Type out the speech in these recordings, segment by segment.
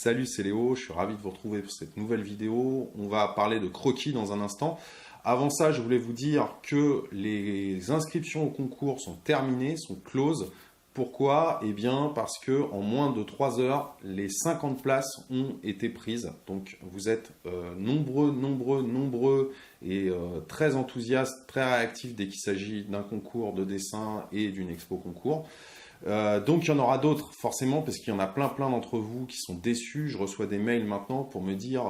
Salut, c'est Léo, je suis ravi de vous retrouver pour cette nouvelle vidéo. On va parler de croquis dans un instant. Avant ça, je voulais vous dire que les inscriptions au concours sont terminées, sont closes. Pourquoi? Eh bien parce que en moins de 3 heures, les 50 places ont été prises. Donc vous êtes nombreux et très enthousiastes, très réactifs dès qu'il s'agit d'un concours de dessin et d'une expo concours. Donc il y en aura d'autres forcément parce qu'il y en a plein d'entre vous qui sont déçus. Je reçois des mails maintenant pour me dire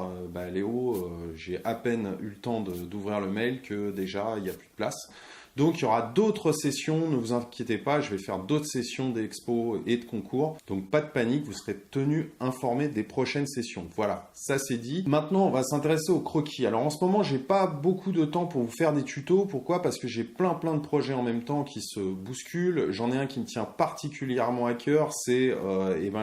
Léo, j'ai à peine eu le temps d'ouvrir le mail que déjà il n'y a plus de place. Donc il y aura d'autres sessions, ne vous inquiétez pas, je vais faire d'autres sessions d'expo et de concours. Donc pas de panique, vous serez tenus informés des prochaines sessions. Voilà, ça c'est dit. Maintenant on va s'intéresser au croquis. Alors en ce moment j'ai pas beaucoup de temps pour vous faire des tutos. Pourquoi? Parce que j'ai plein de projets en même temps qui se bousculent. J'en ai un qui me tient particulièrement à cœur, c'est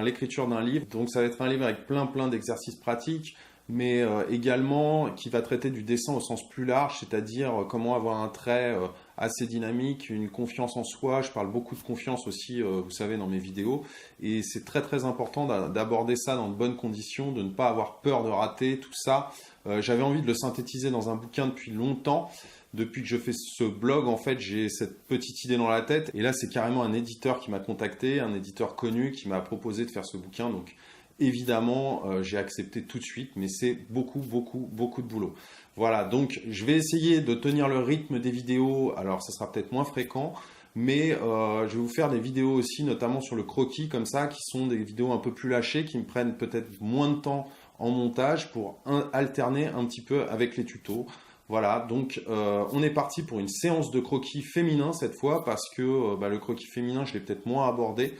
l'écriture d'un livre. Donc ça va être un livre avec plein d'exercices pratiques, mais également qui va traiter du dessin au sens plus large, c'est-à-dire comment avoir un trait assez dynamique, une confiance en soi. Je parle beaucoup de confiance aussi, vous savez, dans mes vidéos, et c'est très important d'aborder ça dans de bonnes conditions, de ne pas avoir peur de rater tout ça. J'avais envie de le synthétiser dans un bouquin depuis longtemps. Depuis que je fais ce blog, en fait, j'ai cette petite idée dans la tête, et là c'est carrément un éditeur qui m'a contacté, un éditeur connu qui m'a proposé de faire ce bouquin. Donc évidemment, j'ai accepté tout de suite, mais c'est beaucoup de boulot. Voilà, donc je vais essayer de tenir le rythme des vidéos. Alors, ça sera peut-être moins fréquent, mais je vais vous faire des vidéos aussi, notamment sur le croquis, comme ça, qui sont des vidéos un peu plus lâchées, qui me prennent peut-être moins de temps en montage pour alterner un petit peu avec les tutos. Voilà, donc on est parti pour une séance de croquis féminin cette fois, parce que le croquis féminin, je l'ai peut-être moins abordé.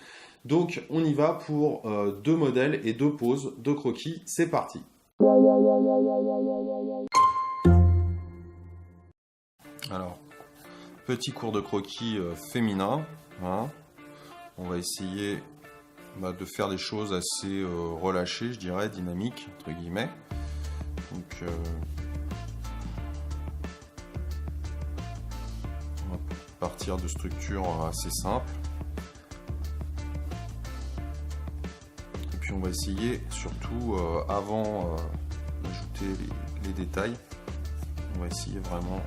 Donc on y va pour 2 modèles et 2 poses de croquis. C'est parti. Alors, petit cours de croquis féminin. Hein. On va essayer de faire des choses assez relâchées, je dirais, dynamiques, entre guillemets. Donc, on va partir de structures assez simples. On va essayer, surtout avant d'ajouter les détails, on va essayer vraiment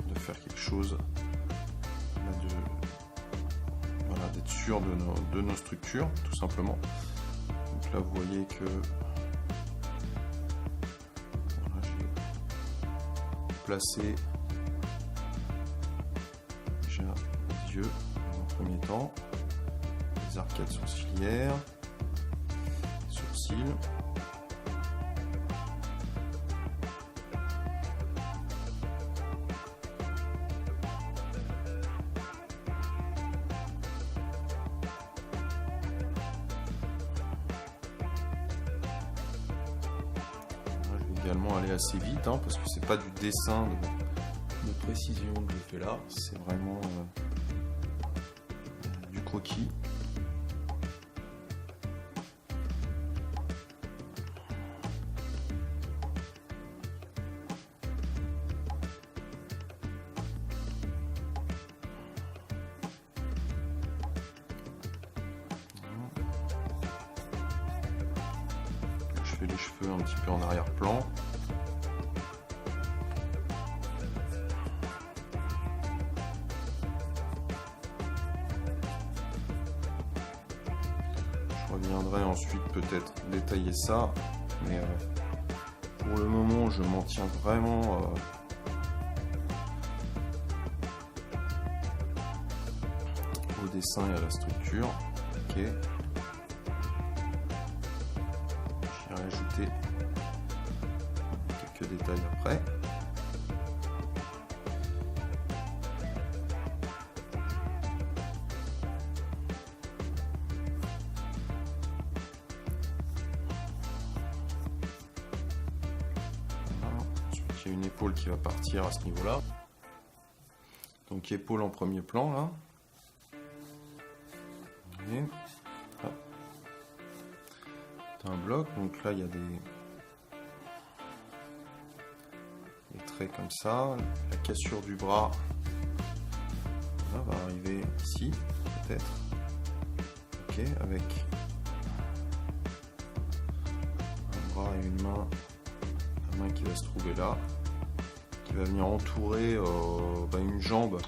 de faire quelque chose, d'être sûr de nos structures, tout simplement. Donc là, vous voyez que j'ai placé déjà les yeux dans un premier temps, les arcades sourcilières, sourcils. Je vais également aller assez vite parce que c'est pas du dessin de précision que je fais là, c'est vraiment du croquis. Je fais les cheveux un petit peu en arrière-plan. Je reviendrai ensuite peut-être détailler ça, mais pour le moment je m'en tiens vraiment au dessin et à la structure. Ok. Ajouter quelques détails après. Voilà. Ensuite, il y a une épaule qui va partir à ce niveau-là. Donc épaule en premier plan là. Et un bloc, donc là il y a des traits comme ça, la cassure du bras là, va arriver ici peut-être, ok, avec bras et une main, la main qui va se trouver là, qui va venir entourer une jambe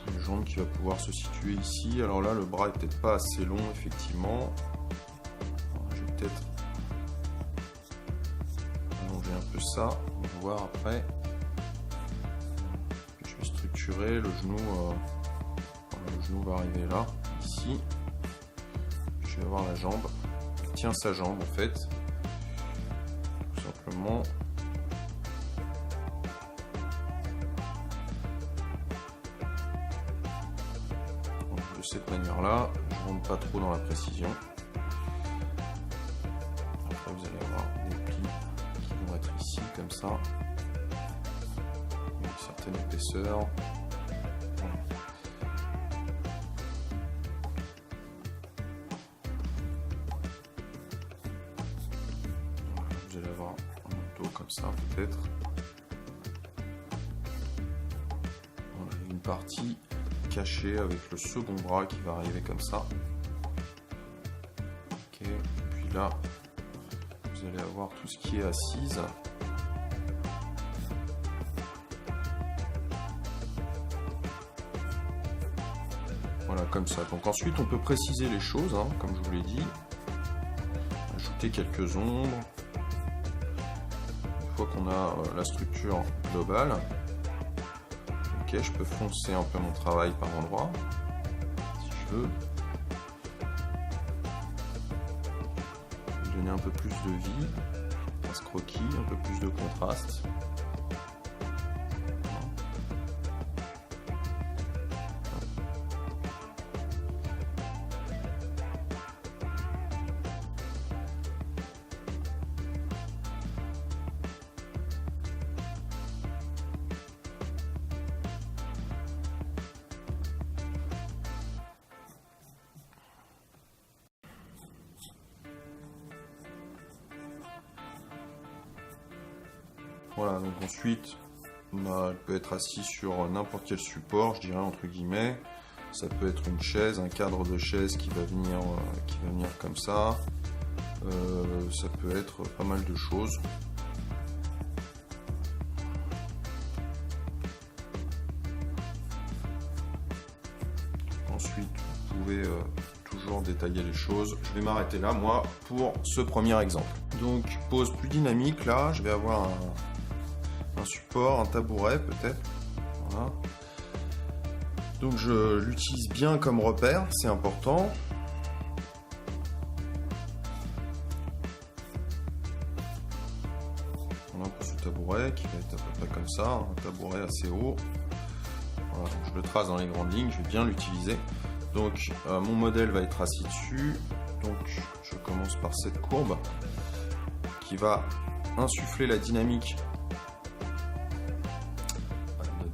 qui va pouvoir se situer ici. Alors là, le bras est peut-être pas assez long, effectivement. Alors, je vais peut-être allonger un peu ça, on va voir après. Je vais structurer le genou. Le genou va arriver là, ici. Je vais avoir la jambe. Il tient sa jambe en fait, tout simplement. Donc, de cette manière-là, je ne rentre pas trop dans la précision. Après, vous allez avoir des plis qui vont être ici, comme ça, une certaine épaisseur. Vous allez avoir un manteau comme ça peut-être. Voilà, une partie cachée avec le second bras qui va arriver comme ça. Ok, et puis là, vous allez avoir tout ce qui est assise. Voilà, comme ça. Donc ensuite, on peut préciser les choses, hein, comme je vous l'ai dit. Ajouter quelques ombres. Qu'on a la structure globale, ok, je peux foncer un peu mon travail par endroit si je veux, donner un peu plus de vie à ce croquis, un peu plus de contraste. Voilà, donc ensuite, elle peut être assise sur n'importe quel support, je dirais entre guillemets. Ça peut être une chaise, un cadre de chaise qui va venir comme ça. Ça peut être pas mal de choses. Ensuite, vous pouvez toujours détailler les choses. Je vais m'arrêter là, moi, pour ce premier exemple. Donc, pose plus dynamique, là, je vais avoir un support, un tabouret peut-être. Voilà. Donc je l'utilise bien comme repère, c'est important. Voilà pour ce tabouret qui va être à peu près comme ça, un tabouret assez haut. Voilà, donc je le trace dans les grandes lignes, je vais bien l'utiliser. Donc mon modèle va être assis dessus. Donc je commence par cette courbe qui va insuffler la dynamique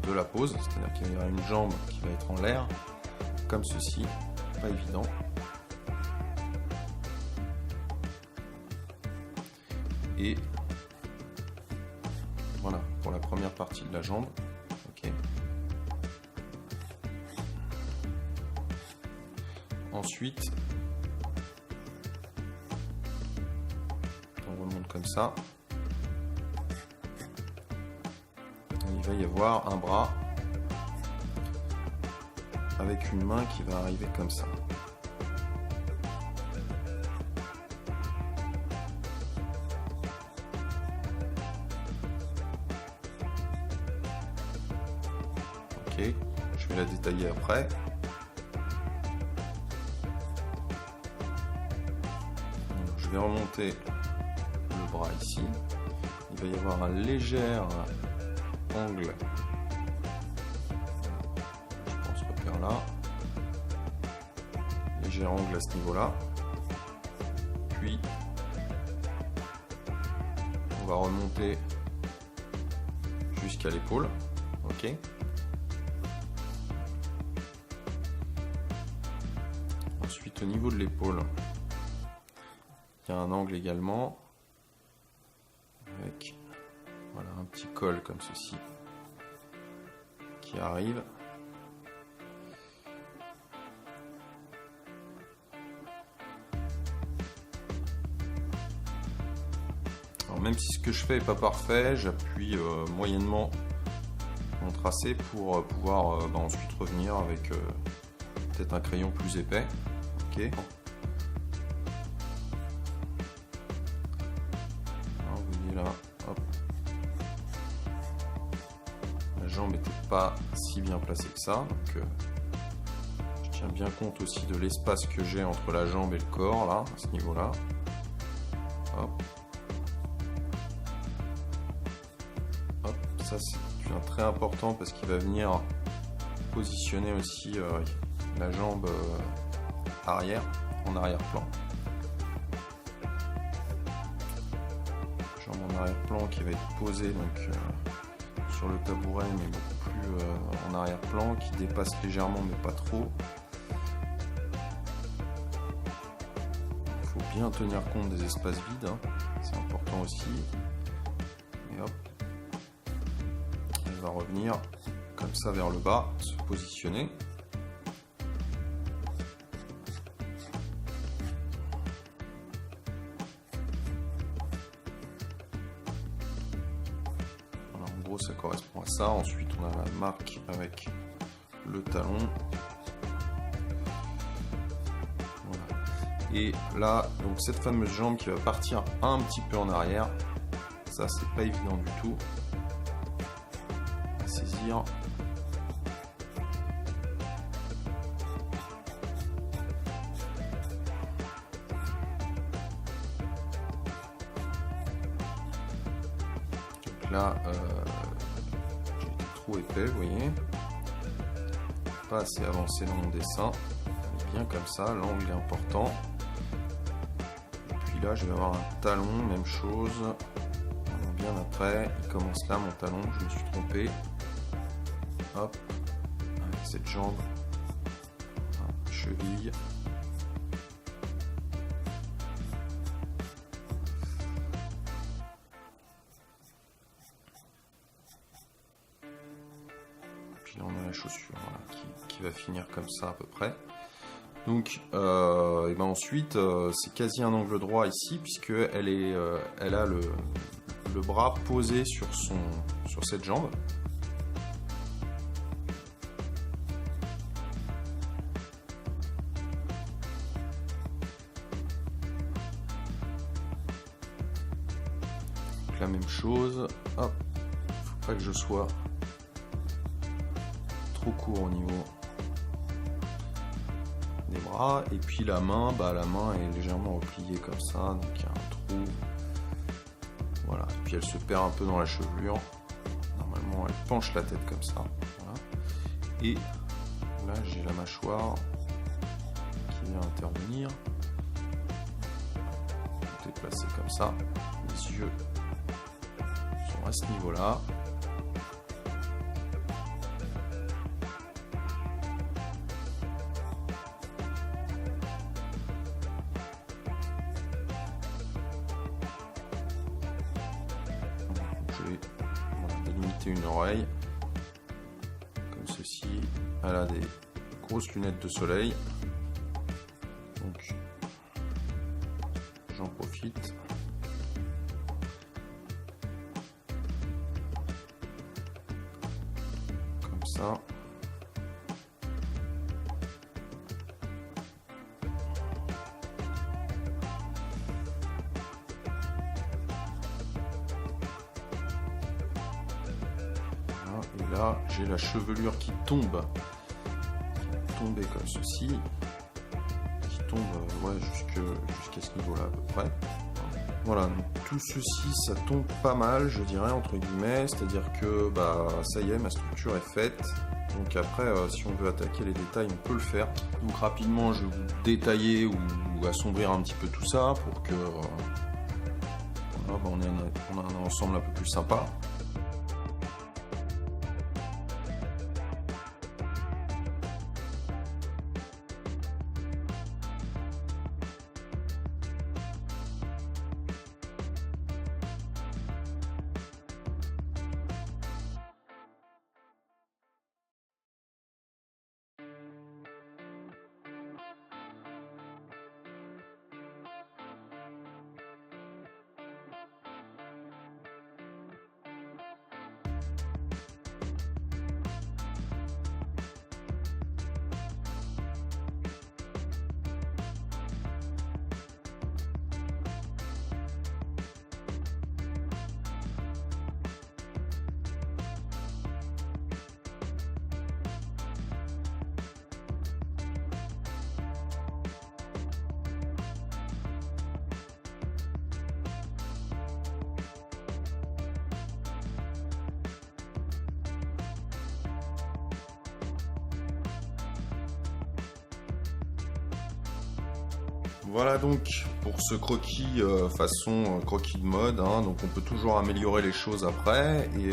de la pose, c'est-à-dire qu'il y aura une jambe qui va être en l'air, comme ceci, pas évident. Et voilà pour la première partie de la jambe. Okay. Ensuite, on remonte comme ça. Il va y avoir un bras avec une main qui va arriver comme ça. Ok, je vais la détailler après. Donc, je vais remonter le bras ici. Il va y avoir un léger angle, je pense repère là, léger angle à ce niveau là, puis on va remonter jusqu'à l'épaule, ok. Ensuite au niveau de l'épaule, il y a un angle également, avec voilà, un petit col comme ceci qui arrive. Alors, même si ce que je fais n'est pas parfait, j'appuie moyennement mon tracé pour pouvoir ensuite revenir avec peut-être un crayon plus épais. Ok. Alors, vous voyez là, hop. La jambe n'était pas si bien placée que ça, donc je tiens bien compte aussi de l'espace que j'ai entre la jambe et le corps là, à ce niveau-là. Hop. Hop, ça c'est un trait important parce qu'il va venir positionner aussi la jambe arrière, en arrière-plan. Jambe en arrière-plan qui va être posée donc sur le tabouret mais beaucoup plus en arrière-plan, qui dépasse légèrement mais pas trop. Il faut bien tenir compte des espaces vides, hein. C'est important aussi. Et hop, elle va revenir comme ça vers le bas, se positionner. Voilà, en gros ça correspond à ça. Ensuite on a la marque avec le talon. Voilà. Et là, donc cette fameuse jambe qui va partir un petit peu en arrière, ça c'est pas évident du tout à saisir. Là, j'ai été trop épais, vous voyez, pas assez avancé dans mon dessin, bien comme ça, l'angle est important. Et puis là, je vais avoir un talon, même chose, bien après, il commence là mon talon, je me suis trompé, hop, avec cette jambe, cheville. Puis là on a la chaussure, voilà, qui va finir comme ça à peu près. Donc et ben ensuite c'est quasi un angle droit ici puisque elle a le bras posé sur cette jambe. Donc la même chose, hop, faut pas que je sois trop court au niveau des bras. Et puis la main, la main est légèrement repliée comme ça, donc il y a un trou. Voilà, et puis elle se perd un peu dans la chevelure. Normalement elle penche la tête comme ça. Voilà. Et là j'ai la mâchoire qui vient intervenir. Tout est placé comme ça. Les yeux sont à ce niveau-là. Je vais délimiter une oreille comme ceci. Elle a des grosses lunettes de soleil, donc j'en profite. Comme ça. Et là, j'ai la chevelure qui tombe, tomber comme ceci, qui tombe jusqu'à ce niveau-là à peu près. Voilà, donc tout ceci, ça tombe pas mal, je dirais, entre guillemets, c'est-à-dire que ça y est, ma structure est faite. Donc après, si on veut attaquer les détails, on peut le faire. Donc rapidement, je vais vous détailler ou assombrir un petit peu tout ça pour que voilà, on ait un ensemble un peu plus sympa. Voilà donc pour ce croquis façon croquis de mode, hein. Donc on peut toujours améliorer les choses après, et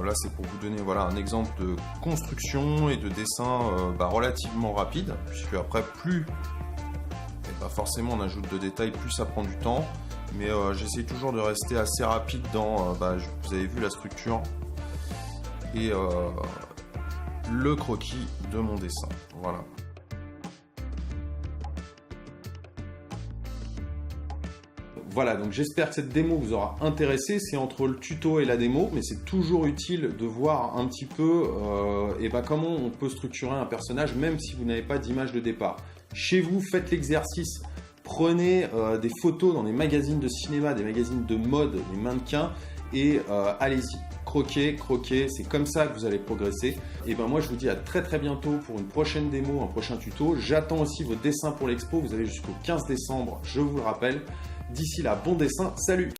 là c'est pour vous donner voilà, un exemple de construction et de dessin relativement rapide, puisque après plus forcément on ajoute de détails, plus ça prend du temps, mais j'essaie toujours de rester assez rapide dans, vous avez vu la structure et le croquis de mon dessin, voilà. Voilà, donc j'espère que cette démo vous aura intéressé. C'est entre le tuto et la démo, mais c'est toujours utile de voir un petit peu comment on peut structurer un personnage, même si vous n'avez pas d'image de départ. Chez vous, faites l'exercice. Prenez des photos dans des magazines de cinéma, des magazines de mode, des mannequins, et allez-y. Croquez, c'est comme ça que vous allez progresser. Et moi je vous dis à très très bientôt pour une prochaine démo, un prochain tuto. J'attends aussi vos dessins pour l'expo, vous avez jusqu'au 15 décembre, je vous le rappelle. D'ici là, bon dessin, salut!